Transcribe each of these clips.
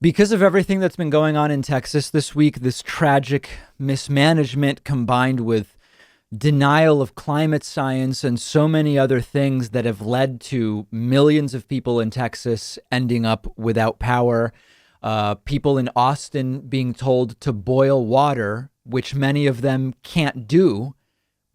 Because of everything that's been going on in Texas this week, this tragic mismanagement combined with denial of climate science and so many other things that have led to millions of people in Texas ending up without power, people in Austin being told to boil water, which many of them can't do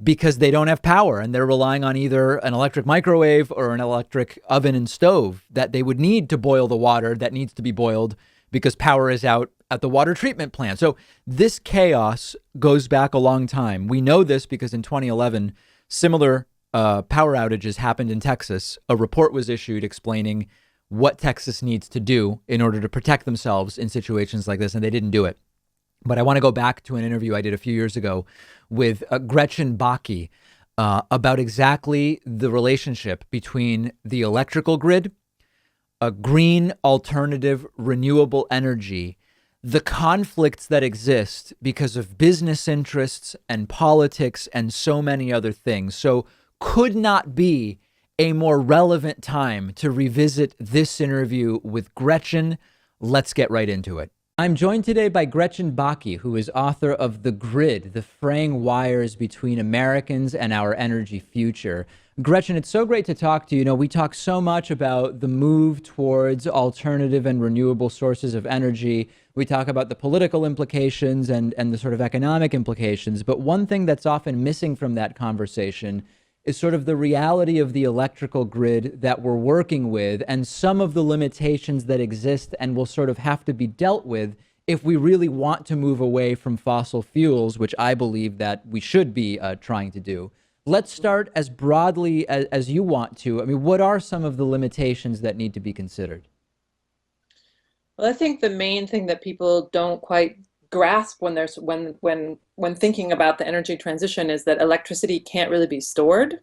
because they don't have power and they're relying on either an electric microwave or an electric oven and stove that they would need to boil the water that needs to be boiled because power is out at the water treatment plant. So this chaos goes back a long time. We know this because in 2011, similar power outages happened in Texas. A report was issued explaining what Texas needs to do in order to protect themselves in situations like this, and they didn't do it. But I want to go back to an interview I did a few years ago with Gretchen Bakke about exactly the relationship between the electrical grid, a green alternative renewable energy, the conflicts that exist because of business interests and politics and so many other things. So could not be a more relevant time to revisit this interview with Gretchen. Let's get right into it. I'm joined today by Gretchen Bakke, who is author of The Grid, The Fraying Wires Between Americans and Our Energy Future. Gretchen, it's so great to talk to you. You know, we talk so much about the move towards alternative and renewable sources of energy. We talk about the political implications and the sort of economic implications. But one thing that's often missing from that conversation is sort of the reality of the electrical grid that we're working with and some of the limitations that exist and will sort of have to be dealt with if we really want to move away from fossil fuels, which I believe that we should be trying to do. Let's start as broadly as you want to. I mean, what are some of the limitations that need to be considered? Well, I think the main thing that people don't quite grasp when thinking about the energy transition is that electricity can't really be stored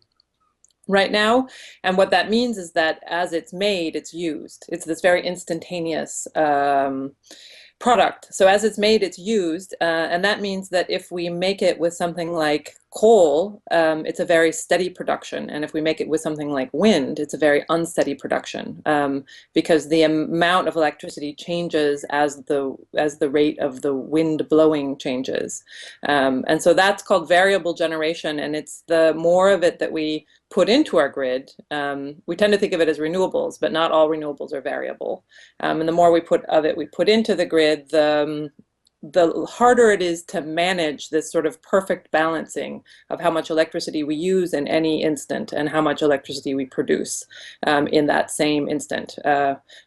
right now. And what that means is that as it's made, it's used. It's this very instantaneous product. So as it's made, it's used. And that means that if we make it with something like coal, it's a very steady production. And if we make it with something like wind, it's a very unsteady production, because the amount of electricity changes as the rate of the wind blowing changes. And so that's called variable generation. And it's the more of it that we put into our grid. We tend to think of it as renewables, but not all renewables are variable. And the more we put into the grid, the harder it is to manage this sort of perfect balancing of how much electricity we use in any instant and how much electricity we produce in that same instant,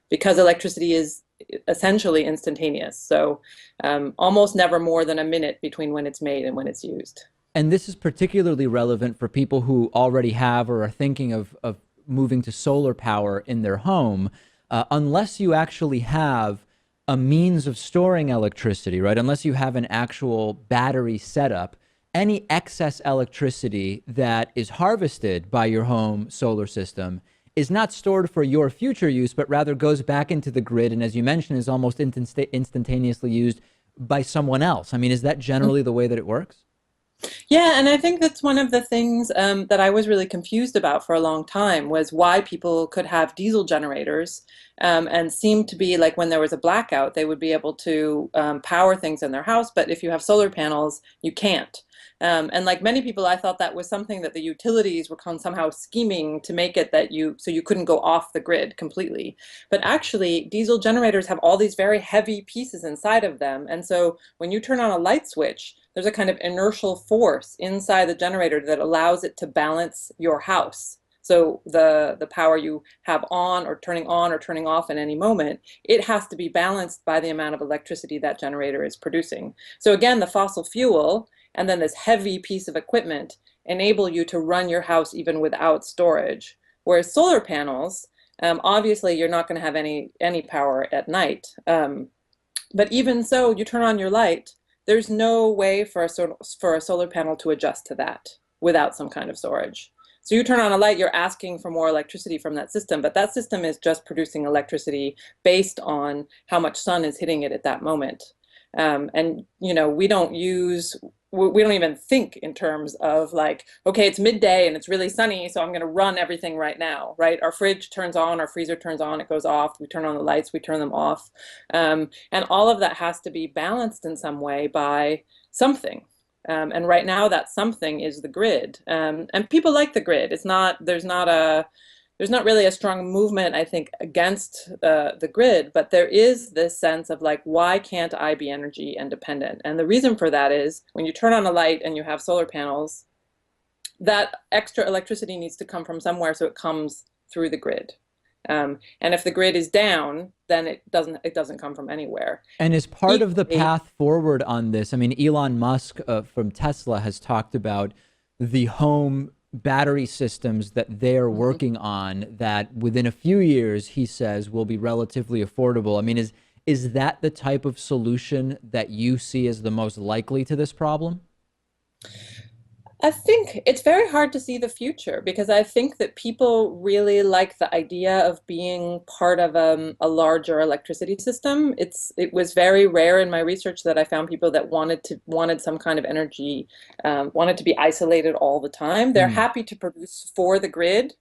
because electricity is essentially instantaneous. So almost never more than a minute between when it's made and when it's used. And this is particularly relevant for people who already have or are thinking of moving to solar power in their home, unless you actually have a means of storing electricity, right? Unless you have an actual battery setup, any excess electricity that is harvested by your home solar system is not stored for your future use, but rather goes back into the grid. And as you mentioned, is almost instantaneously used by someone else. I mean, is that generally the way that it works? Yeah, and I think that's one of the things that I was really confused about for a long time was why people could have diesel generators and seemed to be like when there was a blackout, they would be able to power things in their house, but if you have solar panels, you can't. And like many people, I thought that was something that the utilities were somehow scheming to make it that so you couldn't go off the grid completely. But actually, diesel generators have all these very heavy pieces inside of them. And so when you turn on a light switch, there's a kind of inertial force inside the generator that allows it to balance your house. So the power you have on or turning off at any moment, it has to be balanced by the amount of electricity that generator is producing. So again, the fossil fuel and then this heavy piece of equipment enable you to run your house even without storage. Whereas solar panels, obviously you're not going to have any power at night. But even so, you turn on your light, there's no way for a solar panel to adjust to that without some kind of storage. So you turn on a light, you're asking for more electricity from that system, but that system is just producing electricity based on how much sun is hitting it at that moment. And you know, we don't use we don't even think in terms of like, okay, it's midday and it's really sunny, so I'm going to run everything right now, right? Our fridge turns on, our freezer turns on, it goes off. We turn on the lights, we turn them off, and all of that has to be balanced in some way by something. And right now, that something is the grid, and people like the grid. It's not there's not really a strong movement, I think, against the grid, but there is this sense of like, why can't I be energy independent? And the reason for that is when you turn on a light and you have solar panels, that extra electricity needs to come from somewhere, so it comes through the grid. And if the grid is down, then it doesn't come from anywhere. And as part of the Equally, path forward on this, I mean, Elon Musk from Tesla has talked about the home battery systems that they're mhm. working on that within a few years, he says, will be relatively affordable. I mean, is that the type of solution that you see as the most likely to this problem? I think it's very hard to see the future because I think that people really like the idea of being part of a larger electricity system. It was very rare in my research that I found people that wanted some kind of energy, wanted to be isolated all the time. They're Hmm. happy to produce for the grid.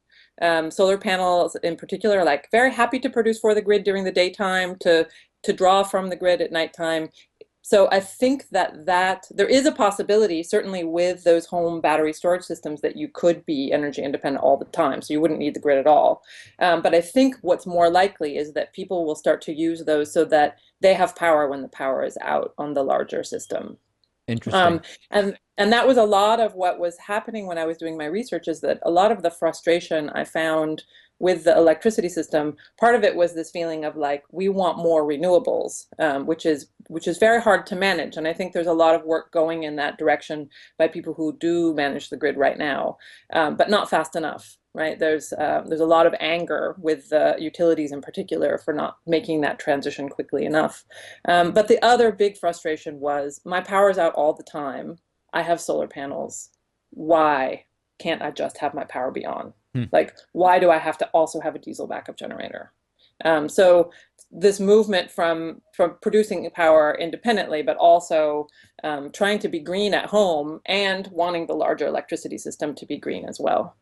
Solar panels in particular are like very happy to produce for the grid during the daytime to draw from the grid at nighttime. So I think that there is a possibility, certainly with those home battery storage systems, that you could be energy independent all the time. So you wouldn't need the grid at all. But I think what's more likely is that people will start to use those so that they have power when the power is out on the larger system. Interesting. Um, and that was a lot of what was happening when I was doing my research, is that a lot of the frustration I found with the electricity system, part of it was this feeling of like, we want more renewables, which is very hard to manage. And I think there's a lot of work going in that direction by people who do manage the grid right now, but not fast enough. Right? There's a lot of anger with the utilities in particular for not making that transition quickly enough. But the other big frustration was my power's out all the time. I have solar panels. Why can't I just have my power be on? Hmm. Like, why do I have to also have a diesel backup generator? So this movement from producing power independently, but also trying to be green at home and wanting the larger electricity system to be green as well.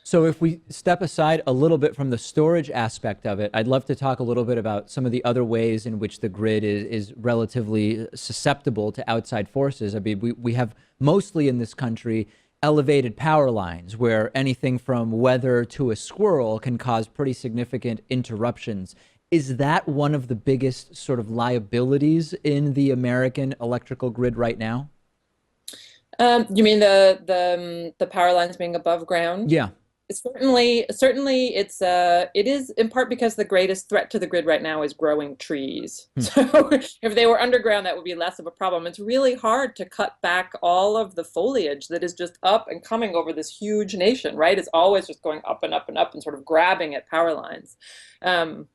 So if we step aside a little bit from the storage aspect of it, I'd love to talk a little bit about some of the other ways in which the grid is relatively susceptible to outside forces. I mean, we have mostly in this country elevated power lines where anything from weather to a squirrel can cause pretty significant interruptions. Is that one of the biggest sort of liabilities in the American electrical grid right now? You mean the power lines being above ground? Yeah. Certainly, it is in part because the greatest threat to the grid right now is growing trees. Hmm. So if they were underground, that would be less of a problem. It's really hard to cut back all of the foliage that is just up and coming over this huge nation, right? It's always just going up and up and up and sort of grabbing at power lines. Um,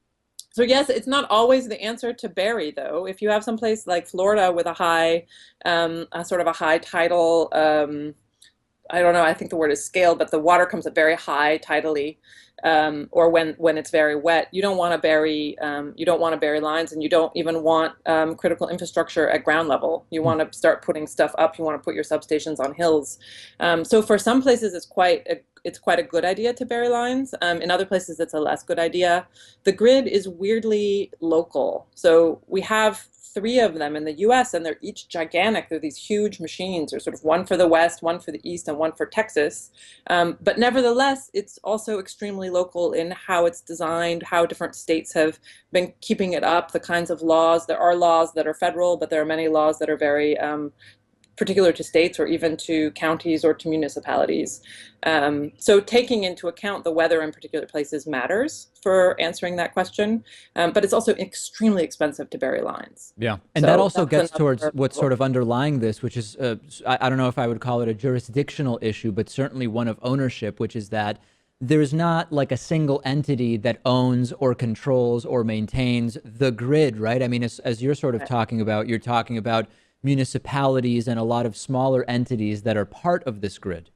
so yes, it's not always the answer to bury, though. If you have someplace like Florida with a sort of a high tidal, I don't know, I think the word is scale, but the water comes up very high tidally, or when it's very wet, you don't want to bury lines, and you don't even want critical infrastructure at ground level. You Hmm. want to start putting stuff up. You want to put your substations on hills. So for some places, it's quite a good idea to bury lines. In other places, it's a less good idea. The grid is weirdly local. So we have three of them in the US, and they're each gigantic. They're these huge machines. There's sort of one for the West, one for the East, and one for Texas. But nevertheless, it's also extremely local in how it's designed, how different states have been keeping it up, the kinds of laws. There are laws that are federal, but there are many laws that are very particular to states or even to counties or to municipalities. So taking into account the weather in particular places matters for answering that question, but it's also extremely expensive to bury lines. Yeah. And that So also that's gets towards another. what's sort of underlying this, which is, I don't know if I would call it a jurisdictional issue, but certainly one of ownership, which is that there's not like a single entity that owns or controls or maintains the grid, right? I mean, as you're sort of talking about, you're talking about municipalities and a lot of smaller entities that are part of this grid.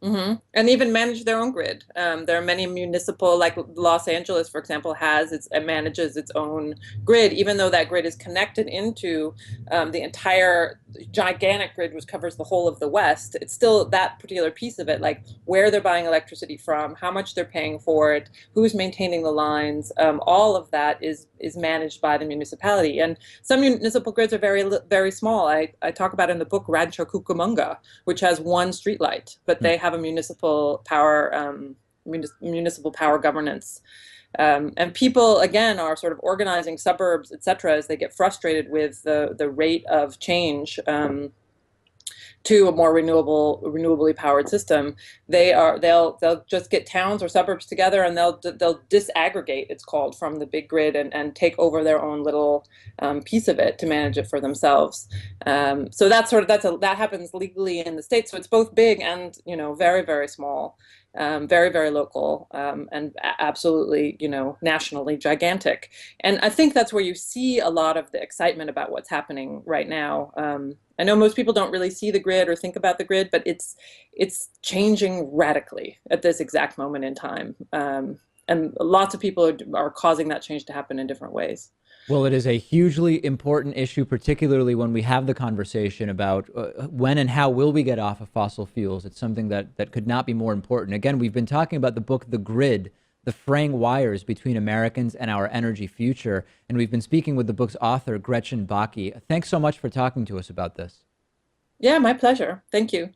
And even manage their own grid. There are many municipal, like Los Angeles, for example, it manages its own grid, even though that grid is connected into the entire gigantic grid, which covers the whole of the West. It's still that particular piece of it, like where they're buying electricity from, how much they're paying for it, who's maintaining the lines. All of that is managed by the municipality. And some municipal grids are very small. I talk about in the book Rancho Cucamonga, which has one streetlight, but they have a municipal power governance. And people again are sort of organizing suburbs, et cetera, as they get frustrated with the rate of change to a more renewably powered system. They'll just get towns or suburbs together, and they'll disaggregate, it's called, from the big grid, and take over their own little piece of it to manage it for themselves. So that happens legally in the States. So it's both big and, very, very small. Very, very local, and absolutely, nationally gigantic. And I think that's where you see a lot of the excitement about what's happening right now. I know most people don't really see the grid or think about the grid, but it's changing radically at this exact moment in time. And lots of people are causing that change to happen in different ways. Well, it is a hugely important issue, particularly when we have the conversation about when and how will we get off of fossil fuels. It's something that could not be more important. Again, we've been talking about the book, The Grid, the fraying wires between Americans and our energy future. And we've been speaking with the book's author, Gretchen Bakke. Thanks so much for talking to us about this. Yeah, my pleasure. Thank you.